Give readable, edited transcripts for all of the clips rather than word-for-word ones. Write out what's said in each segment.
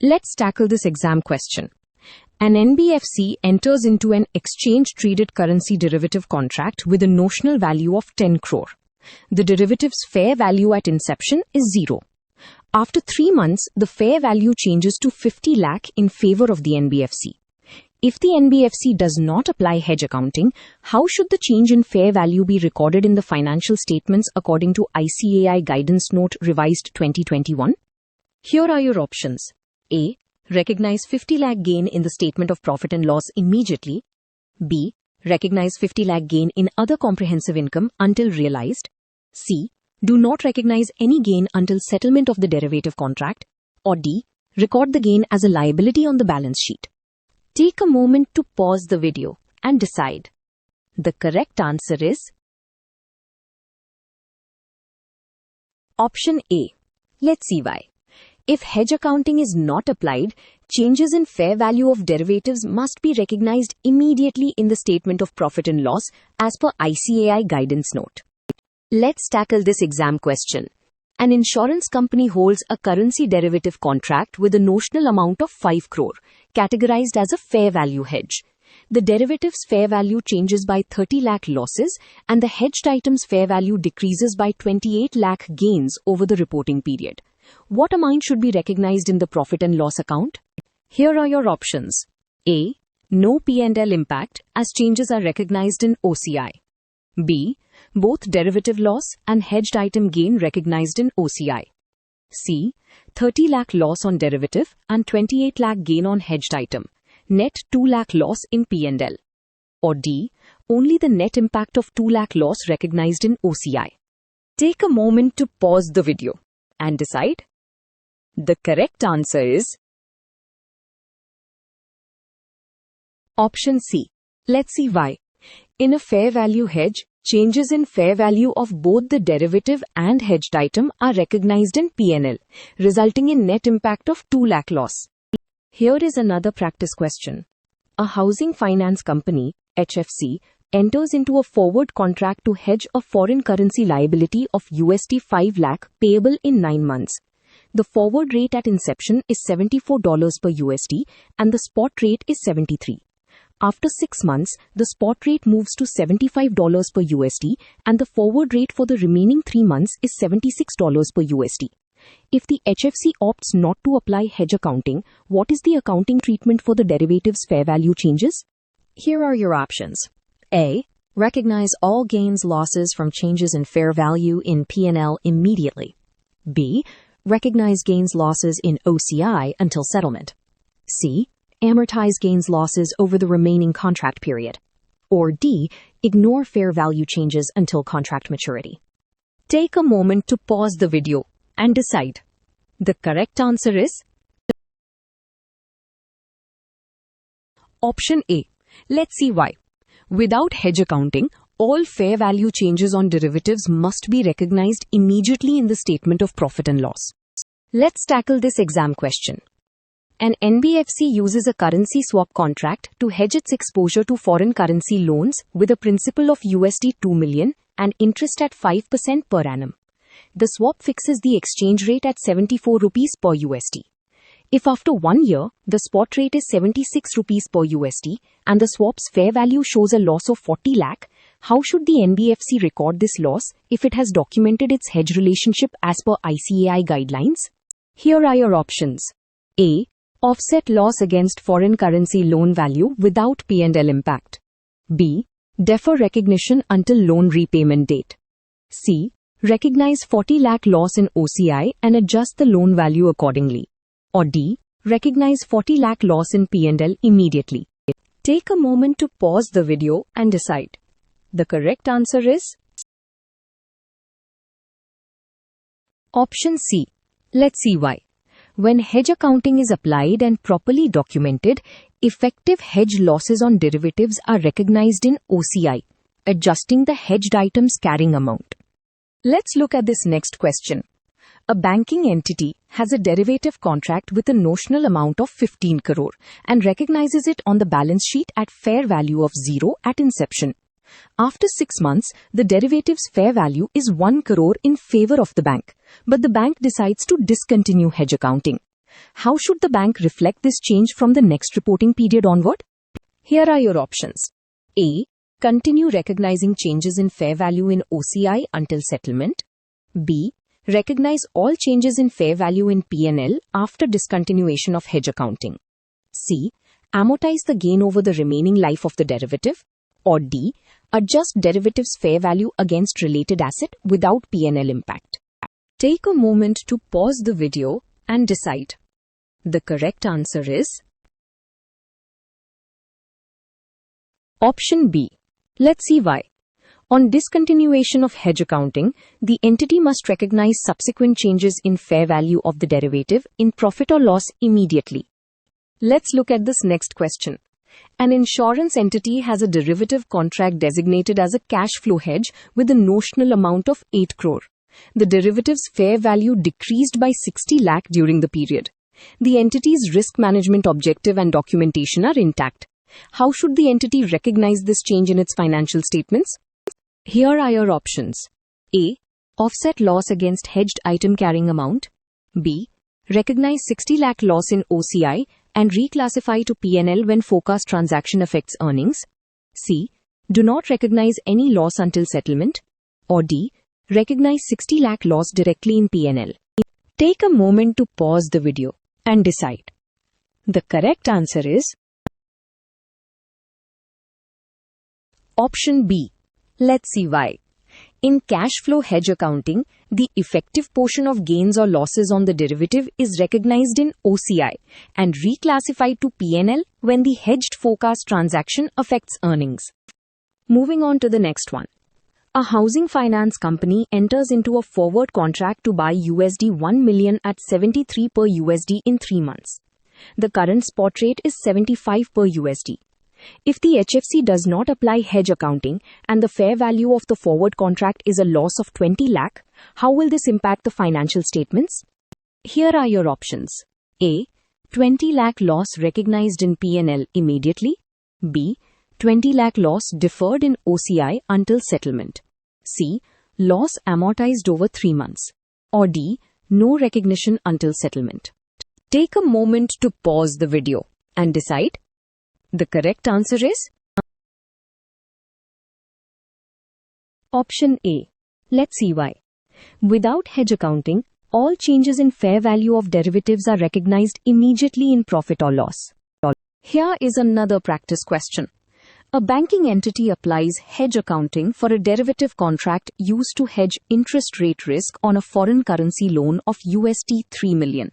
Let's tackle this exam question. An NBFC enters into an exchange-traded currency derivative contract with a notional value of 10 crore. The derivative's fair value at inception is 0. After 3 months, the fair value changes to 50 lakh in favor of the NBFC. If the NBFC does not apply hedge accounting, how should the change in fair value be recorded in the financial statements according to ICAI Guidance Note Revised 2021? Here are your options. A. Recognize 50 lakh gain in the statement of profit and loss immediately. B. Recognize 50 lakh gain in other comprehensive income until realized. C. Do not recognize any gain until settlement of the derivative contract. Or D. Record the gain as a liability on the balance sheet. Take a moment to pause the video and decide. The correct answer is option A. Let's see why. If hedge accounting is not applied, changes in fair value of derivatives must be recognized immediately in the statement of profit and loss as per ICAI Guidance Note. Let's tackle this exam question. An insurance company holds a currency derivative contract with a notional amount of 5 crore, categorized as a fair value hedge. The derivative's fair value changes by 30 lakh losses and the hedged item's fair value decreases by 28 lakh gains over the reporting period. What amount should be recognized in the profit and loss account? Here are your options. A. No P&L impact as changes are recognized in OCI. B. Both derivative loss and hedged item gain recognized in OCI. C. 30 lakh loss on derivative and 28 lakh gain on hedged item. Net 2 lakh loss in P&L. Or D. Only the net impact of 2 lakh loss recognized in OCI. Take a moment to pause the video and decide. The correct answer is option C. Let's see why. In a fair value hedge, changes in fair value of both the derivative and hedged item are recognized in P&L, resulting in net impact of 2 lakh loss. Here is another practice question. A housing finance company, HFC, enters into a forward contract to hedge a foreign currency liability of $5 lakh payable in 9 months. The forward rate at inception is $74 per USD and the spot rate is 73. After 6 months, the spot rate moves to $75 per USD and the forward rate for the remaining 3 months is $76 per USD. If the HFC opts not to apply hedge accounting, what is the accounting treatment for the derivative's fair value changes? Here are your options. A. Recognize all gains losses from changes in fair value in P&L immediately. B. Recognize gains losses in OCI until settlement. C. Amortize gains losses over the remaining contract period. Or D. Ignore fair value changes until contract maturity. Take a moment to pause the video and decide. The correct answer is option A. Let's see why. Without hedge accounting, all fair value changes on derivatives must be recognized immediately in the statement of profit and loss. Let's tackle this exam question. An NBFC uses a currency swap contract to hedge its exposure to foreign currency loans with a principal of $2 million and interest at 5% per annum. The swap fixes the exchange rate at 74 rupees per USD. If after 1 year, the spot rate is 76 rupees per USD and the swap's fair value shows a loss of 40 lakh, how should the NBFC record this loss if it has documented its hedge relationship as per ICAI guidelines? Here are your options. A. Offset loss against foreign currency loan value without P&L impact. B. Defer recognition until loan repayment date. C. Recognize 40 lakh loss in OCI and adjust the loan value accordingly. Or D. Recognize 40 lakh loss in P&L immediately. Take a moment to pause the video and decide. The correct answer is option C. Let's see why. When hedge accounting is applied and properly documented, effective hedge losses on derivatives are recognized in OCI, adjusting the hedged item's carrying amount. Let's look at this next question. A banking entity has a derivative contract with a notional amount of 15 crore and recognizes it on the balance sheet at fair value of 0 at inception. After 6 months, the derivative's fair value is 1 crore in favor of the bank, but the bank decides to discontinue hedge accounting. How should the bank reflect this change from the next reporting period onward? Here are your options. A. Continue recognizing changes in fair value in OCI until settlement. B. Recognize all changes in fair value in P&L after discontinuation of hedge accounting. C. Amortize the gain over the remaining life of the derivative. Or D. Adjust derivative's fair value against related asset without P&L impact. Take a moment to pause the video and decide. The correct answer is option B. Let's see why. On discontinuation of hedge accounting, the entity must recognize subsequent changes in fair value of the derivative in profit or loss immediately. Let's look at this next question. An insurance entity has a derivative contract designated as a cash flow hedge with a notional amount of 8 crore. The derivative's fair value decreased by 60 lakh during the period. The entity's risk management objective and documentation are intact. How should the entity recognize this change in its financial statements? Here are your options. A. Offset loss against hedged item carrying amount. B. Recognize 60 lakh loss in OCI and reclassify to P&L when forecast transaction affects earnings. C. Do not recognize any loss until settlement. Or D. Recognize 60 lakh loss directly in P&L. Take a moment to pause the video and decide. The correct answer is option B. Let's see why. In cash flow hedge accounting, the effective portion of gains or losses on the derivative is recognized in OCI and reclassified to P&L when the hedged forecast transaction affects earnings. Moving on to the next one. A housing finance company enters into a forward contract to buy $1 million at 73 per USD in 3 months. The current spot rate is 75 per USD. If the HFC does not apply hedge accounting and the fair value of the forward contract is a loss of 20 lakh, how will this impact the financial statements? Here are your options. A. 20 lakh loss recognized in P&L immediately. B. 20 lakh loss deferred in OCI until settlement. C. Loss amortized over 3 months. Or D. No recognition until settlement. Take a moment to pause the video and decide. The correct answer is option A. Let's see why. Without hedge accounting, all changes in fair value of derivatives are recognized immediately in profit or loss. Here is another practice question. A banking entity applies hedge accounting for a derivative contract used to hedge interest rate risk on a foreign currency loan of $3 million.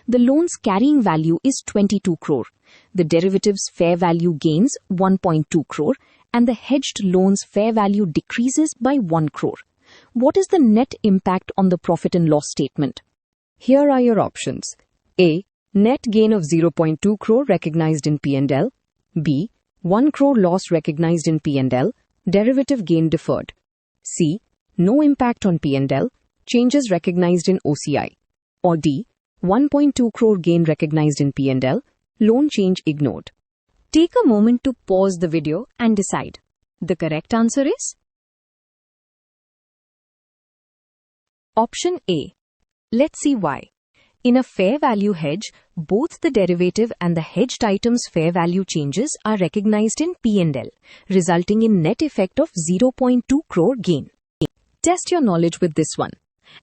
The loan's carrying value is 22 crore. The derivative's fair value gains 1.2 crore and the hedged loan's fair value decreases by 1 crore. What is the net impact on the profit and loss statement? Here are your options. A. Net gain of 0.2 crore recognized in P&L. B. 1 crore loss recognized in P&L. Derivative gain deferred. C. No impact on P&L. Changes recognized in OCI. Or D. 1.2 crore gain recognized in P&L. Loan change ignored. Take a moment to pause the video and decide. The correct answer is option A. Let's see why. In a fair value hedge, both the derivative and the hedged item's fair value changes are recognized in P&L, resulting in net effect of 0.2 crore gain. Test your knowledge with this one.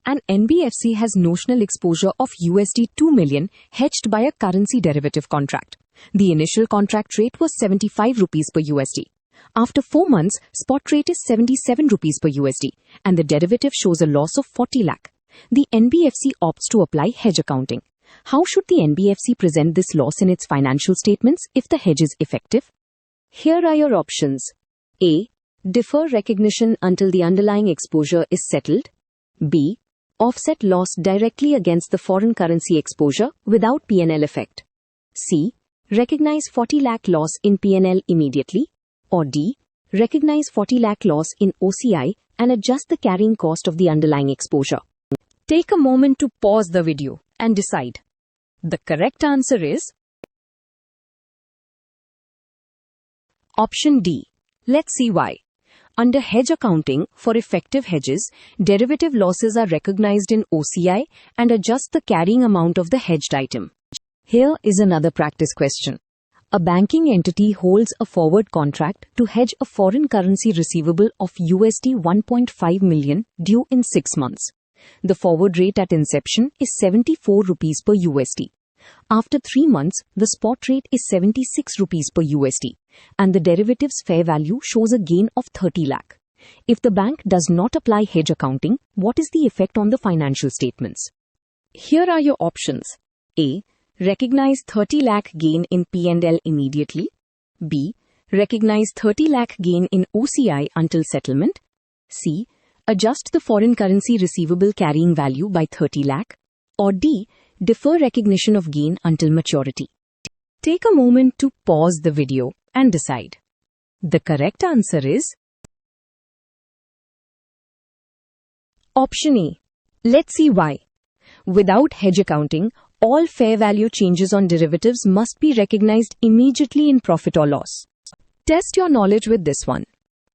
An NBFC has notional exposure of $2 million hedged by a currency derivative contract. The initial contract rate was 75 rupees per USD. After 4 months, spot rate is 77 rupees per USD and the derivative shows a loss of 40 lakh. The NBFC opts to apply hedge accounting. How should the NBFC present this loss in its financial statements if the hedge is effective? Here are your options. A. Defer recognition until the underlying exposure is settled. B. Offset loss directly against the foreign currency exposure without P&L effect. C. Recognize 40 lakh loss in P&L immediately. Or D. Recognize 40 lakh loss in OCI and adjust the carrying cost of the underlying exposure. Take a moment to pause the video and decide. The correct answer is option D. Let's see why. Under hedge accounting, for effective hedges, derivative losses are recognized in OCI and adjust the carrying amount of the hedged item. Here is another practice question. A banking entity holds a forward contract to hedge a foreign currency receivable of $1.5 million due in 6 months. The forward rate at inception is 74 rupees per USD. After 3 months, the spot rate is 76 rupees per USD, and the derivative's fair value shows a gain of 30 lakh. If the bank does not apply hedge accounting, what is the effect on the financial statements? Here are your options. A. Recognize 30 lakh gain in P&L immediately. B. Recognize 30 lakh gain in OCI until settlement. C. Adjust the foreign currency receivable carrying value by 30 lakh. Or D. Defer recognition of gain until maturity. Take a moment to pause the video and decide. The correct answer is Option A. Let's see why. Without hedge accounting, all fair value changes on derivatives must be recognized immediately in profit or loss. Test your knowledge with this one.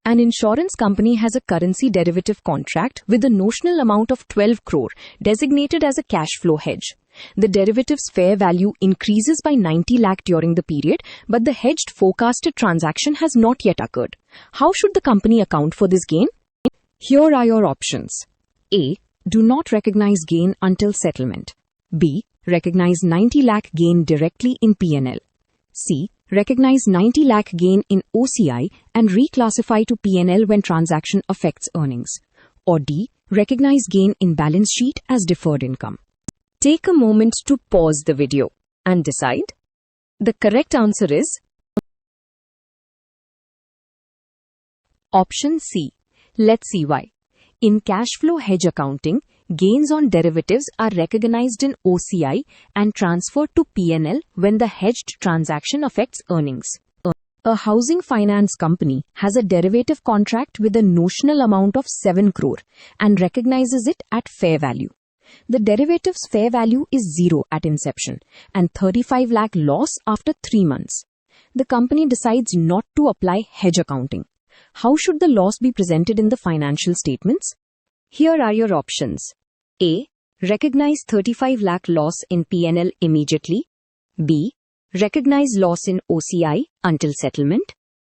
An insurance company has a currency derivative contract with a notional amount of 12 crore designated as a cash flow hedge. The derivative's fair value increases by 90 lakh during the period, but the hedged forecasted transaction has not yet occurred. How should the company account for this gain? Here are your options. A. Do not recognize gain until settlement. B. Recognize 90 lakh gain directly in P&L. C. Recognize 90 lakh gain in OCI and reclassify to P&L when transaction affects earnings. Or D. Recognize gain in balance sheet as deferred income. Take a moment to pause the video and decide. The correct answer is Option C. Let's see why. In cash flow hedge accounting, gains on derivatives are recognized in OCI and transferred to P&L when the hedged transaction affects earnings. A housing finance company has a derivative contract with a notional amount of 7 crore and recognizes it at fair value. The derivative's fair value is 0 at inception and 35 lakh loss after 3 months. The company decides not to apply hedge accounting. How should the loss be presented in the financial statements? Here are your options. A. Recognize 35 lakh loss in P&L immediately. B. Recognize loss in OCI until settlement.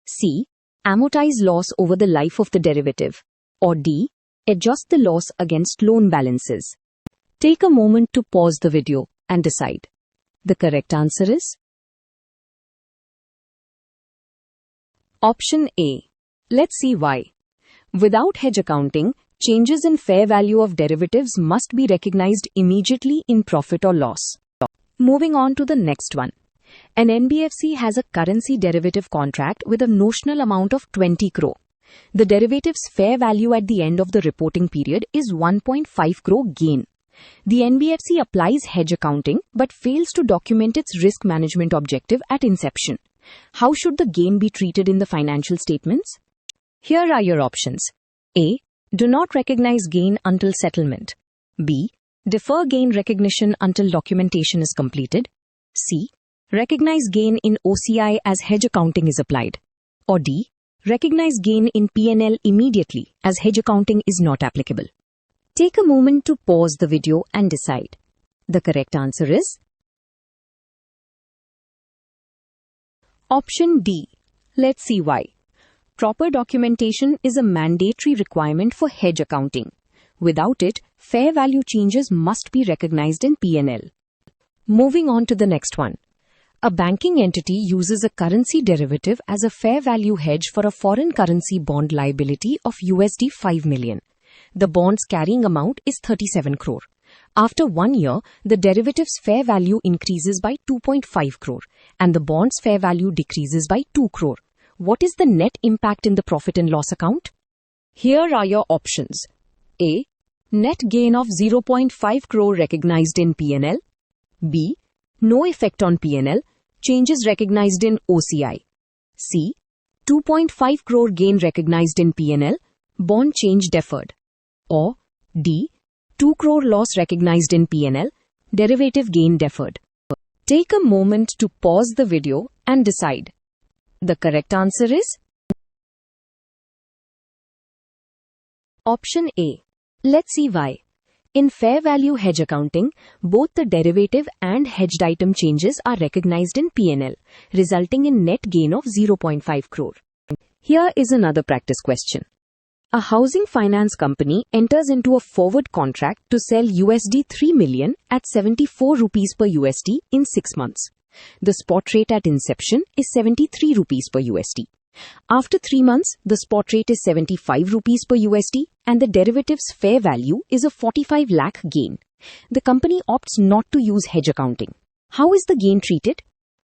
C. Amortize loss over the life of the derivative. Or D. Adjust the loss against loan balances. Take a moment to pause the video and decide. The correct answer is Option A. Let's see why. Without hedge accounting, changes in fair value of derivatives must be recognized immediately in profit or loss. Moving on to the next one. An NBFC has a currency derivative contract with a notional amount of 20 crore. The derivative's fair value at the end of the reporting period is 1.5 crore gain. The NBFC applies hedge accounting but fails to document its risk management objective at inception. How should the gain be treated in the financial statements? Here are your options. A. Do not recognize gain until settlement. B. Defer gain recognition until documentation is completed. C. Recognize gain in OCI as hedge accounting is applied. Or D. Recognize gain in P&L immediately as hedge accounting is not applicable. Take a moment to pause the video and decide. The correct answer is Option D. Let's see why. Proper documentation is a mandatory requirement for hedge accounting. Without it, fair value changes must be recognized in P&L. Moving on to the next one. A banking entity uses a currency derivative as a fair value hedge for a foreign currency bond liability of $5 million. The bond's carrying amount is 37 crore. After 1 year, the derivative's fair value increases by 2.5 crore and the bond's fair value decreases by 2 crore. What is the net impact in the profit and loss account? Here are your options. A. Net gain of 0.5 crore recognized in P&L. B. No effect on P&L. Changes recognized in OCI. C. 2.5 crore gain recognized in P&L. Bond change deferred. Or D. 2 crore loss recognized in P&L. Derivative gain deferred. Take a moment to pause the video and decide. The correct answer is Option A. Let's see why. In fair value hedge accounting, both the derivative and hedged item changes are recognized in P&L, resulting in net gain of 0.5 crore. Here is another practice question. A housing finance company enters into a forward contract to sell USD 3 million at 74 rupees per USD in 6 months. The spot rate at inception is 73 rupees per USD. After 3 months, the spot rate is 75 rupees per USD and the derivative's fair value is a 45 lakh gain. The company opts not to use hedge accounting. How is the gain treated?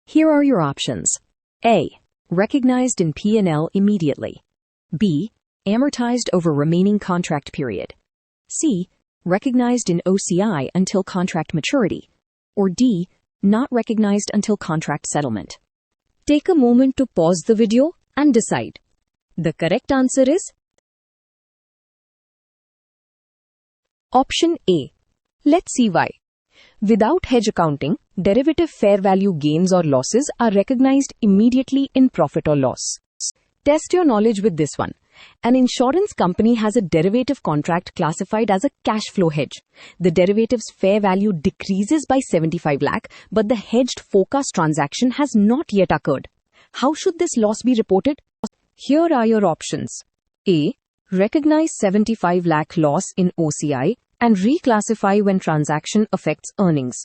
Here are your options. A. Recognized in P&L immediately. B. Amortized over remaining contract period. C. Recognized in OCI until contract maturity. Or D. Not recognized until contract settlement. Take a moment to pause the video and decide. The correct answer is option A. Let's see why. Without hedge accounting, derivative fair value gains or losses are recognized immediately in profit or loss. Test your knowledge with this one. An insurance company has a derivative contract classified as a cash flow hedge. The derivative's fair value decreases by 75 lakh, but the hedged forecast transaction has not yet occurred. How should this loss be reported? Here are your options. A. Recognize 75 lakh loss in OCI and reclassify when transaction affects earnings.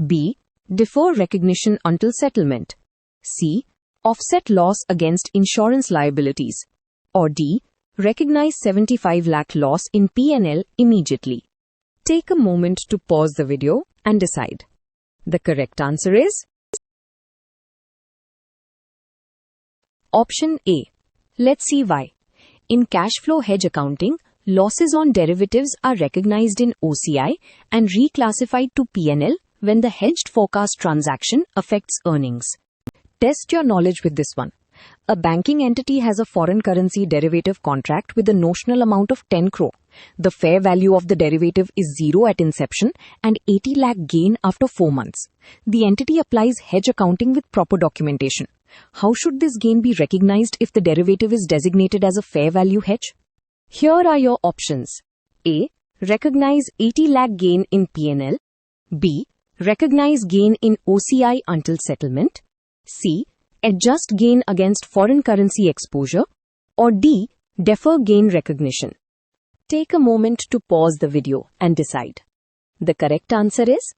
B. Defer recognition until settlement. C. Offset loss against insurance liabilities. Or D. Recognize 75 lakh loss in P&L immediately. Take a moment to pause the video and decide. The correct answer is option A. Let's see why. In cash flow hedge accounting, losses on derivatives are recognized in OCI and reclassified to P&L when the hedged forecast transaction affects earnings. Test your knowledge with this one. A banking entity has a foreign currency derivative contract with a notional amount of 10 crore. The fair value of the derivative is 0 at inception and 80 lakh gain after 4 months. The entity applies hedge accounting with proper documentation. How should this gain be recognized if the derivative is designated as a fair value hedge? Here are your options. A. Recognize 80 lakh gain in P&L. B. Recognize gain in OCI until settlement. C. Adjust gain against foreign currency exposure. Or D. Defer gain recognition. Take a moment to pause the video and decide. The correct answer is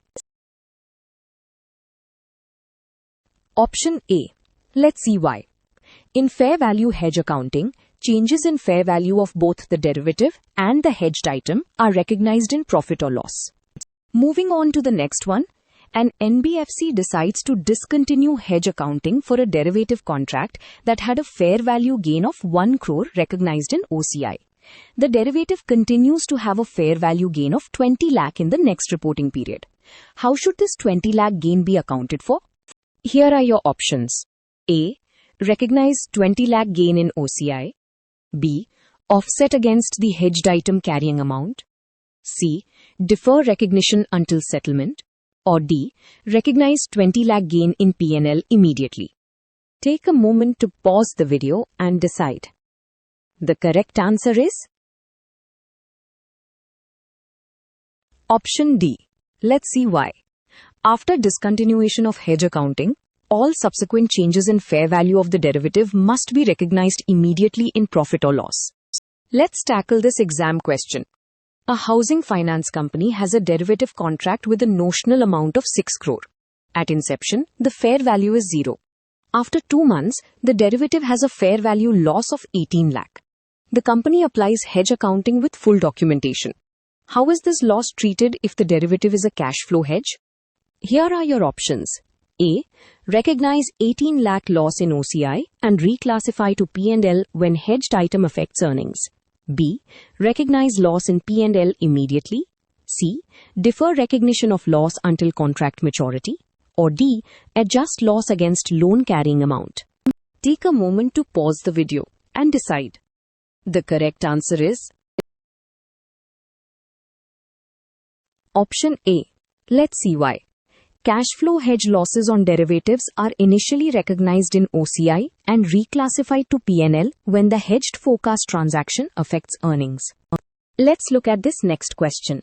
option A. Let's see why. In fair value hedge accounting, changes in fair value of both the derivative and the hedged item are recognized in profit or loss. Moving on to the next one, an NBFC decides to discontinue hedge accounting for a derivative contract that had a fair value gain of 1 crore recognized in OCI. The derivative continues to have a fair value gain of 20 lakh in the next reporting period. How should this 20 lakh gain be accounted for? Here are your options. A. Recognize 20 lakh gain in OCI. B. Offset against the hedged item carrying amount. C. Defer recognition until settlement. Or D. Recognize 20 lakh gain in P&L immediately. Take a moment to pause the video and decide. The correct answer is option D. Let's see why. After discontinuation of hedge accounting, all subsequent changes in fair value of the derivative must be recognized immediately in profit or loss. Let's tackle this exam question. A housing finance company has a derivative contract with a notional amount of 6 crore. At inception, the fair value is 0. After 2 months, the derivative has a fair value loss of 18 lakh. The company applies hedge accounting with full documentation. How is this loss treated if the derivative is a cash flow hedge? Here are your options. A. Recognize 18 lakh loss in OCI and reclassify to P&L when hedged item affects earnings. B. Recognize loss in P&L immediately. C. Defer recognition of loss until contract maturity. Or D. Adjust loss against loan carrying amount. Take a moment to pause the video and decide. The correct answer is option A. Let's see why. Cash flow hedge losses on derivatives are initially recognized in OCI and reclassified to P&L when the hedged forecast transaction affects earnings. Let's look at this next question.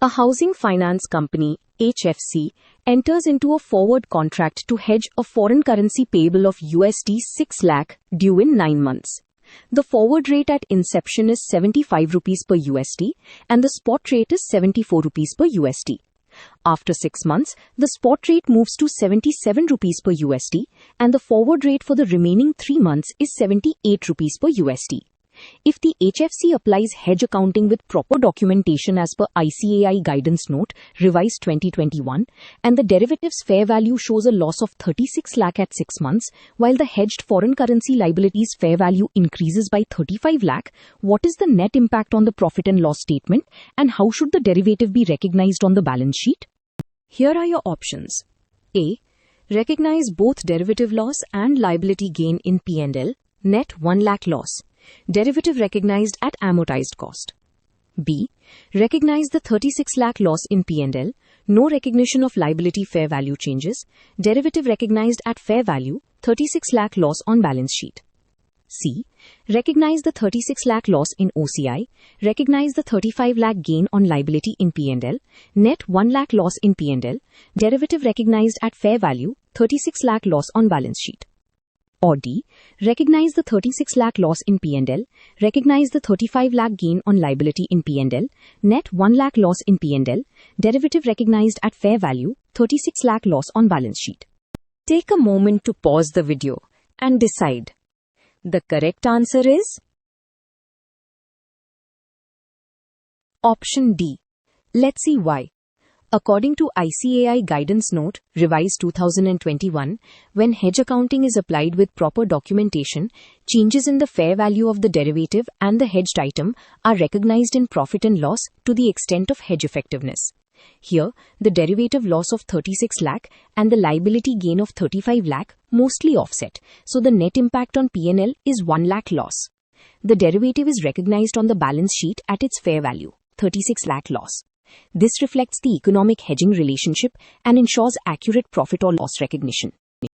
A housing finance company, HFC, enters into a forward contract to hedge a foreign currency payable of USD 6 lakh due in 9 months. The forward rate at inception is 75 rupees per USD and the spot rate is 74 rupees per USD. After 6 months, the spot rate moves to 77 rupees per USD and the forward rate for the remaining 3 months is 78 rupees per USD. If the HFC applies hedge accounting with proper documentation as per ICAI Guidance Note, revised 2021, and the derivative's fair value shows a loss of 36 lakh at 6 months, while the hedged foreign currency liability's fair value increases by 35 lakh, what is the net impact on the profit and loss statement, and how should the derivative be recognized on the balance sheet? Here are your options. A. Recognize both derivative loss and liability gain in P&L, net 1 lakh loss. Derivative recognized at amortized cost. B. Recognize the 36 lakh loss in P&L, no recognition of liability fair value changes. Derivative recognized at fair value, 36 lakh loss on balance sheet. C. Recognize the 36 lakh loss in OCI. Recognize the 35 lakh gain on liability in P&L, net 1 lakh loss in P&L. Derivative recognized at fair value, 36 lakh loss on balance sheet. Or D. Recognize the 36 lakh loss in P&L, recognize the 35 lakh gain on liability in P&L, net 1 lakh loss in P&L, derivative recognized at fair value, 36 lakh loss on balance sheet. Take a moment to pause the video and decide. The correct answer is option D. Let's see why. According to ICAI Guidance Note, revised 2021, when hedge accounting is applied with proper documentation, changes in the fair value of the derivative and the hedged item are recognized in profit and loss to the extent of hedge effectiveness. Here, the derivative loss of 36 lakh and the liability gain of 35 lakh mostly offset, so the net impact on P&L is 1 lakh loss. The derivative is recognized on the balance sheet at its fair value, 36 lakh loss. This reflects the economic hedging relationship and ensures accurate profit or loss recognition.